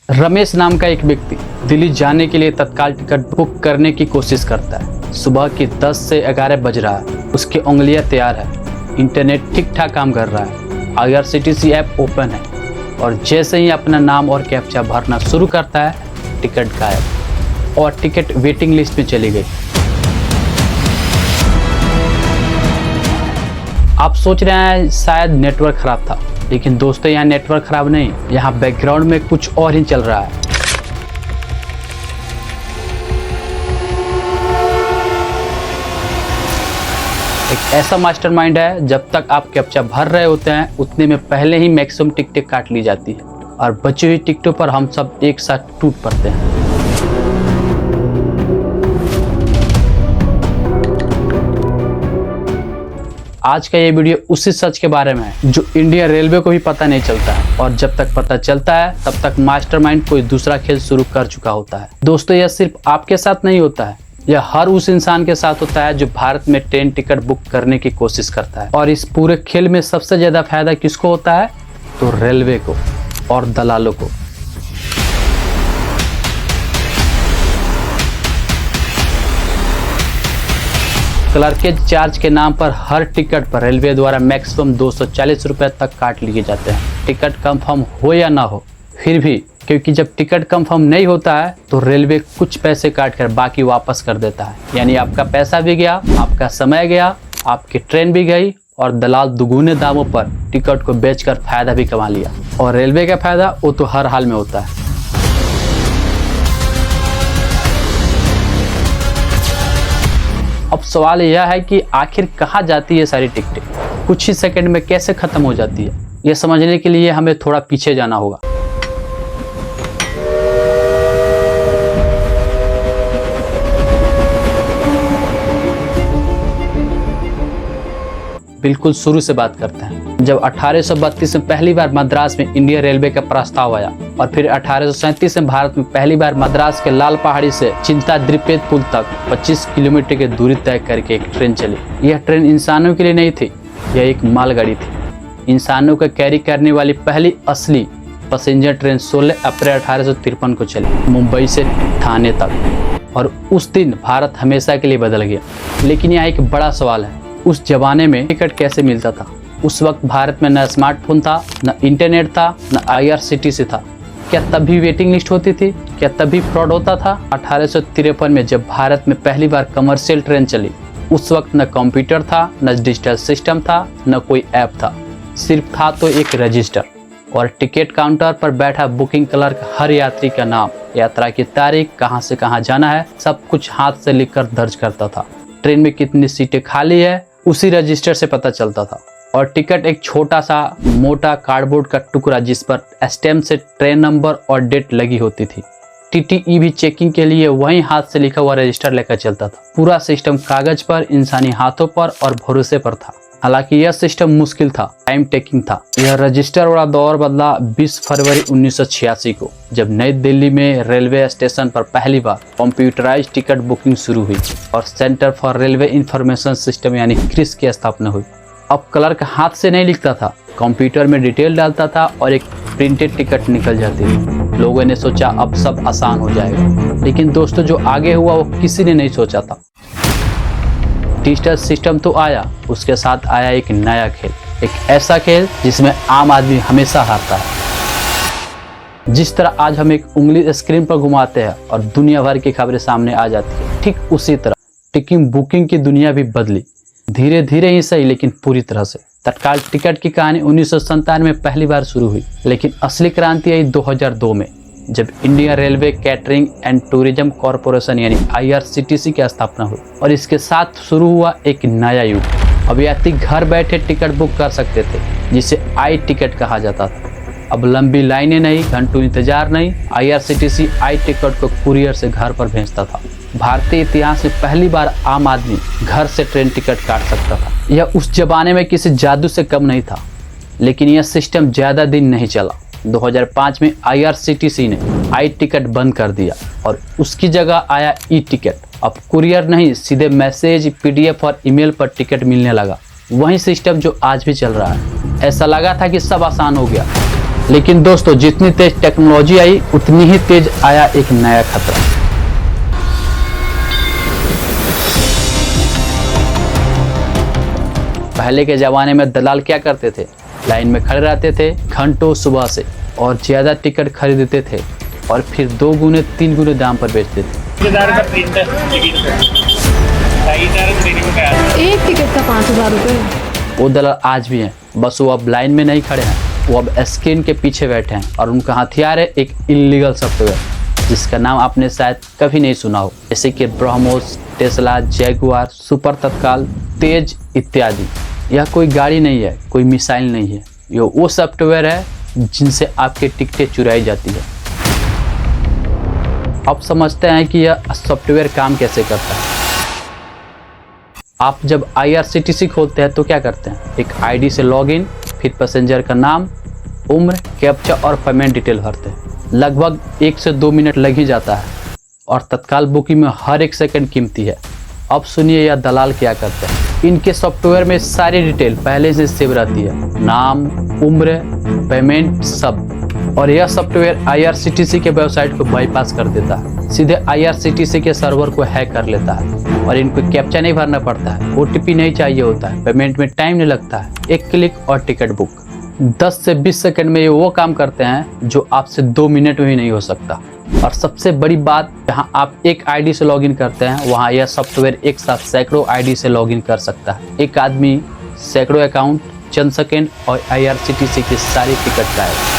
रमेश नाम का एक व्यक्ति दिल्ली जाने के लिए तत्काल टिकट बुक करने की कोशिश करता है। सुबह की 10 से 11 बज रहा है। उसकी उंगलियां तैयार है, इंटरनेट ठीक ठाक काम कर रहा है, IRCTC ऐप ओपन है और जैसे ही अपना नाम और कैप्चा भरना शुरू करता है टिकट गायब और टिकट वेटिंग लिस्ट में चली गई। आप सोच रहे हैं शायद नेटवर्क खराब था, लेकिन दोस्तों यहाँ नेटवर्क खराब नहीं, यहाँ बैकग्राउंड में कुछ और ही चल रहा है। एक ऐसा मास्टरमाइंड है, जब तक आप कैप्चा भर रहे होते हैं उतने में पहले ही मैक्सिमम टिकटें काट ली जाती है और बची हुई टिकटों पर हम सब एक साथ टूट पड़ते हैं। आज का ये वीडियो उसी सच के बारे में है जो इंडियन रेलवे को भी पता नहीं चलता है, और जब तक पता चलता है तब तक मास्टरमाइंड कोई दूसरा खेल शुरू कर चुका होता है। दोस्तों यह सिर्फ आपके साथ नहीं होता है, यह हर उस इंसान के साथ होता है जो भारत में ट्रेन टिकट बुक करने की कोशिश करता है। और इस पूरे खेल में सबसे ज्यादा फायदा किसको होता है? तो रेलवे को और दलालों को। क्लर्केज चार्ज के नाम पर हर टिकट पर रेलवे द्वारा मैक्सिमम 240 रुपए तक काट लिए जाते हैं। टिकट कंफर्म हो या ना हो, फिर भी क्योंकि जब टिकट कंफर्म नहीं होता है तो रेलवे कुछ पैसे काट कर बाकी वापस कर देता है। यानी आपका पैसा भी गया, आपका समय गया, आपकी ट्रेन भी गई और दलाल दुगुने दामों पर टिकट को बेचकर फायदा भी कमा लिया। और रेलवे का फायदा वो तो हर हाल में होता है। अब सवाल यह है कि आखिर कहाँ जाती है सारी टिकटें, कुछ ही सेकंड में कैसे खत्म हो जाती है? यह समझने के लिए हमें थोड़ा पीछे जाना होगा। बिल्कुल शुरू से बात करते हैं। जब 1832 में पहली बार मद्रास में इंडियन रेलवे का प्रस्ताव आया और फिर 1837 में भारत में पहली बार मद्रास के लाल पहाड़ी से चिंता द्रिपेद पुल तक 25 किलोमीटर की दूरी तय करके एक ट्रेन चली। यह ट्रेन इंसानों के लिए नहीं थी, यह एक मालगाड़ी थी। इंसानों को कैरी करने वाली पहली असली पैसेंजर ट्रेन 16 अप्रैल 1853 को चली, मुंबई से ठाणे तक। और उस दिन भारत हमेशा के लिए बदल गया। लेकिन यहाँ एक बड़ा सवाल है, उस जमाने में टिकट कैसे मिलता था? उस वक्त भारत में न स्मार्टफोन था, न इंटरनेट था, न IRCTC था। क्या तब भी वेटिंग लिस्ट होती थी? क्या तब भी फ्रॉड होता था? 1853 में जब भारत में पहली बार कमर्शियल ट्रेन चली, उस वक्त न कंप्यूटर था, न डिजिटल सिस्टम था, न कोई ऐप था। सिर्फ था तो एक रजिस्टर और टिकट काउंटर पर बैठा बुकिंग क्लर्क हर यात्री का नाम, यात्रा की तारीख, कहाँ से कहाँ जाना है, सब कुछ हाथ से लिखकर दर्ज करता था। ट्रेन में कितनी सीटें खाली है उसी रजिस्टर से पता चलता था। और टिकट एक छोटा सा मोटा कार्डबोर्ड का टुकड़ा जिस पर स्टैम्प से ट्रेन नंबर और डेट लगी होती थी। TTE भी चेकिंग के लिए वहीं हाथ से लिखा हुआ रजिस्टर लेकर चलता था। पूरा सिस्टम कागज पर, इंसानी हाथों पर और भरोसे पर था। हालांकि यह सिस्टम मुश्किल था, टाइम टेकिंग था। यह रजिस्टर वाला दौर बदला 20 फरवरी 1986 को, जब नई दिल्ली में रेलवे स्टेशन पर पहली बार कंप्यूटराइज्ड टिकट बुकिंग शुरू हुई और centre for railway information system यानी CRIS की स्थापना हुई। अब क्लर्क हाथ से नहीं लिखता था, कंप्यूटर में डिटेल डालता था और एक प्रिंटेड टिकट निकल जाती थी। लोगों ने सोचा अब सब आसान हो जाएगा, लेकिन दोस्तों जो आगे हुआ वो किसी ने नहीं सोचा था। डिजिटल सिस्टम तो आया, उसके साथ आया एक नया खेल, एक ऐसा खेल जिसमें आम आदमी हमेशा हारता है। जिस तरह आज हम एक उंगली स्क्रीन पर घुमाते हैं और दुनिया भर की खबरें सामने आ जाती है, ठीक उसी तरह टिकट बुकिंग की दुनिया भी बदली, धीरे धीरे ही सही लेकिन पूरी तरह से। तत्काल टिकट की कहानी 1997 में पहली बार शुरू हुई, लेकिन असली क्रांति आई 2002 में, जब Indian railway catering and tourism corporation यानी IRCTC की स्थापना हुई। और इसके साथ शुरू हुआ एक नया युग। अब यात्री घर बैठे टिकट बुक कर सकते थे, जिसे आई टिकट कहा जाता था। अब लंबी लाइनें नहीं, घंटों इंतजार नहीं, IRCTC आई टिकट को कुरियर से घर पर भेजता था। भारतीय इतिहास में पहली बार आम आदमी घर से ट्रेन टिकट काट सकता था। यह उस जमाने में किसी जादू से कम नहीं था, लेकिन यह सिस्टम ज्यादा दिन नहीं चला। 2005 में IRCTC ने आई टिकट बंद कर दिया और उसकी जगह आया ई टिकट। अब कुरियर नहीं, सीधे मैसेज, PDF और ईमेल पर टिकट मिलने लगा। वही सिस्टम जो आज भी चल रहा है। ऐसा लगा था कि सब आसान हो गया, लेकिन दोस्तों जितनी तेज टेक्नोलॉजी आई उतनी ही तेज आया एक नया खतरा। पहले के जमाने में दलाल क्या करते थे, लाइन में खड़े रहते थे घंटों सुबह से और ज्यादा टिकट खरीदते थे और फिर 2 गुने 3 गुने दाम पर बेचते थे। एक टिकट का 5,000 रुपये। वो दलाल आज भी हैं, बस वो अब लाइन में नहीं खड़े हैं, वो अब स्क्रीन के पीछे बैठे हैं और उनका हथियार है एक इलीगल सॉफ्टवेयर जिसका नाम आपने शायद कभी नहीं सुना हो, जैसे कि ब्रह्मोस, टेस्ला, जैगुआर, सुपर तत्काल, तेज इत्यादि। यह कोई गाड़ी नहीं है, कोई मिसाइल नहीं है, ये वो सॉफ्टवेयर है जिनसे आपके टिकटें चुराई जाती है। अब समझते हैं कि यह सॉफ्टवेयर काम कैसे करता है। आप जब IRCTC खोलते हैं तो क्या करते हैं, एक ID से लॉगिन, फिर पैसेंजर का नाम, उम्र, कैप्चा और पेमेंट डिटेल भरते हैं। लगभग 1 से 2 मिनट लग ही जाता है और तत्काल बुकिंग में हर एक सेकंड कीमती है। अब सुनिए यह दलाल क्या करते हैं। इनके सॉफ्टवेयर में सारी डिटेल पहले से सेव रहती है, नाम, उम्र, पेमेंट सब। और यह सॉफ्टवेयर IRCTC के वेबसाइट को बाईपास कर देता है, सीधे IRCTC के सर्वर को हैक कर लेता है और इनको कैप्चा नहीं भरना पड़ता है, OTP नहीं चाहिए होता है, पेमेंट में टाइम नहीं लगता है, एक क्लिक और टिकट बुक। 10 से 20 सेकंड में ये वो काम करते हैं जो आपसे 2 मिनट में भी नहीं हो सकता। और सबसे बड़ी बात, जहाँ आप एक ID से लॉगिन करते हैं वहाँ यह सॉफ्टवेयर एक साथ सैकड़ों ID से लॉगिन कर सकता है। एक आदमी सैकड़ों अकाउंट, चंद सेकंड और IRCTC की सारी टिकट गायब।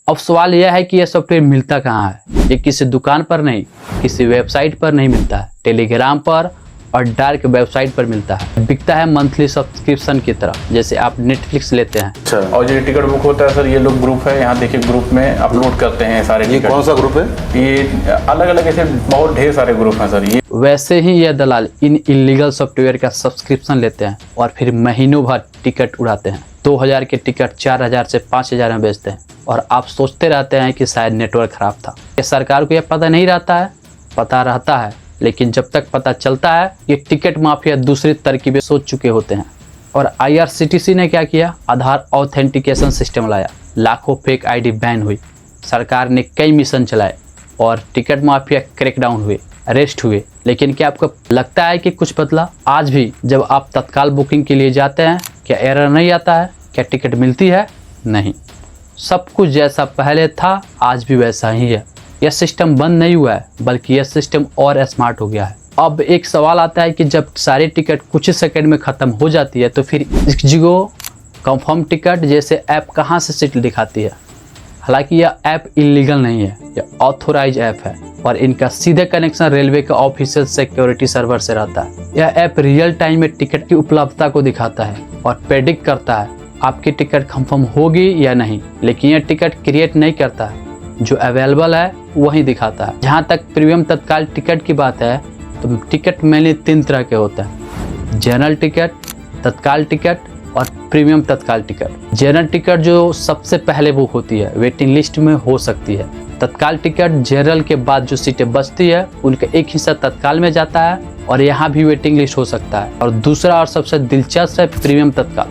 अब सवाल यह है कि यह सॉफ्टवेयर मिलता कहाँ है। ये किसी दुकान पर नहीं, किसी वेबसाइट पर नहीं मिलता है, टेलीग्राम पर और डार्क वेबसाइट पर मिलता है। बिकता है मंथली सब्सक्रिप्शन की तरह, जैसे आप नेटफ्लिक्स लेते हैं। अच्छा, और ये टिकट बुक होता है सर, ये लोग ग्रुप है, यहाँ देखिए ग्रुप में अपलोड करते हैं सारे टिकट। कौन सा ग्रुप है? ये अलग अलग ऐसे बहुत ढेर सारे ग्रुप हैं सर। ये वैसे ही यह दलाल इन इलीगल सॉफ्टवेयर का सब्सक्रिप्शन लेते हैं और फिर महीनों भर टिकट उड़ाते हैं। 2000 के टिकट 4000 से 5000 में बेचते हैं और आप सोचते रहते हैं कि शायद नेटवर्क खराब था। ये सरकार को यह पता नहीं रहता है, पता रहता है, लेकिन जब तक पता चलता है ये टिकट माफिया दूसरी तरकीबें सोच चुके होते हैं। और IRCTC ने क्या किया, आधार ऑथेंटिकेशन सिस्टम लाया, लाखों फेक ID बैन हुई, सरकार ने कई मिशन चलाए और टिकट माफिया क्रैकडाउन हुए, अरेस्ट हुए। लेकिन क्या आपको लगता है कि कुछ बदला? आज भी जब आप तत्काल बुकिंग के लिए जाते हैं क्या एरर नहीं आता है? क्या टिकट मिलती है? नहीं, सब कुछ जैसा पहले था आज भी वैसा ही है। यह सिस्टम बंद नहीं हुआ है, बल्कि यह सिस्टम और स्मार्ट हो गया है। अब एक सवाल आता है कि जब सारी टिकट कुछ ही सेकंड में ख़त्म हो जाती है तो फिर इक्जिगो कंफर्म टिकट जैसे ऐप कहाँ से सीट दिखाती है? हालांकि यह ऐप इलीगल नहीं है, यह ऑथोराइज ऐप है और इनका सीधे कनेक्शन रेलवे के ऑफिशियल सिक्योरिटी सर्वर से रहता है। यह ऐप रियल टाइम में टिकट की उपलब्धता को दिखाता है और प्रेडिक्ट करता है आपकी टिकट कंफर्म होगी या नहीं। लेकिन यह टिकट क्रिएट नहीं करता है, जो अवेलेबल है वही दिखाता है। जहाँ तक प्रीमियम तत्काल टिकट की बात है तो टिकट मेनली 3 तरह के होते हैं, जनरल टिकट, तत्काल टिकट और प्रीमियम तत्काल टिकट। जनरल टिकट जो सबसे पहले बुक होती है, वेटिंग लिस्ट में हो सकती है। तत्काल टिकट जनरल के बाद जो सीटें बचती है उनका एक हिस्सा तत्काल में जाता है और यहाँ भी वेटिंग लिस्ट हो सकता है। और दूसरा और सबसे दिलचस्प है प्रीमियम तत्काल,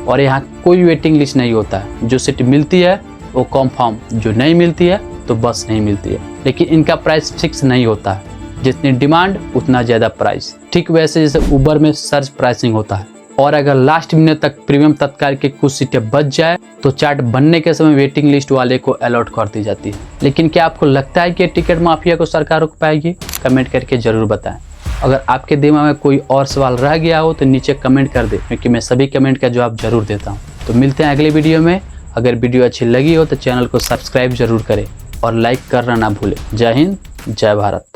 और यहाँ कोई वेटिंग लिस्ट नहीं होता है। जो सीट मिलती है वो कंफर्म, जो नहीं मिलती है तो बस नहीं मिलती है। लेकिन इनका प्राइस फिक्स नहीं होता है, जितनी डिमांड उतना ज़्यादा प्राइस। ठीक वैसे जैसे उबर में सर्च प्राइसिंग होता है। और अगर लास्ट मिनट तक प्रीमियम तत्काल की कुछ सीटें बच जाए तो चार्ट बनने के समय वेटिंग लिस्ट वाले को अलॉट कर दी जाती है। लेकिन क्या आपको लगता है कि टिकट माफिया को सरकार रोक पाएगी? कमेंट करके ज़रूर बताएं। अगर आपके दिमाग में कोई और सवाल रह गया हो तो नीचे कमेंट कर दें, क्योंकि मैं सभी कमेंट का जवाब जरूर देता हूँ। तो मिलते हैं अगले वीडियो में। अगर वीडियो अच्छी लगी हो तो चैनल को सब्सक्राइब जरूर करें और लाइक करना ना भूलें। जय हिंद, जय भारत।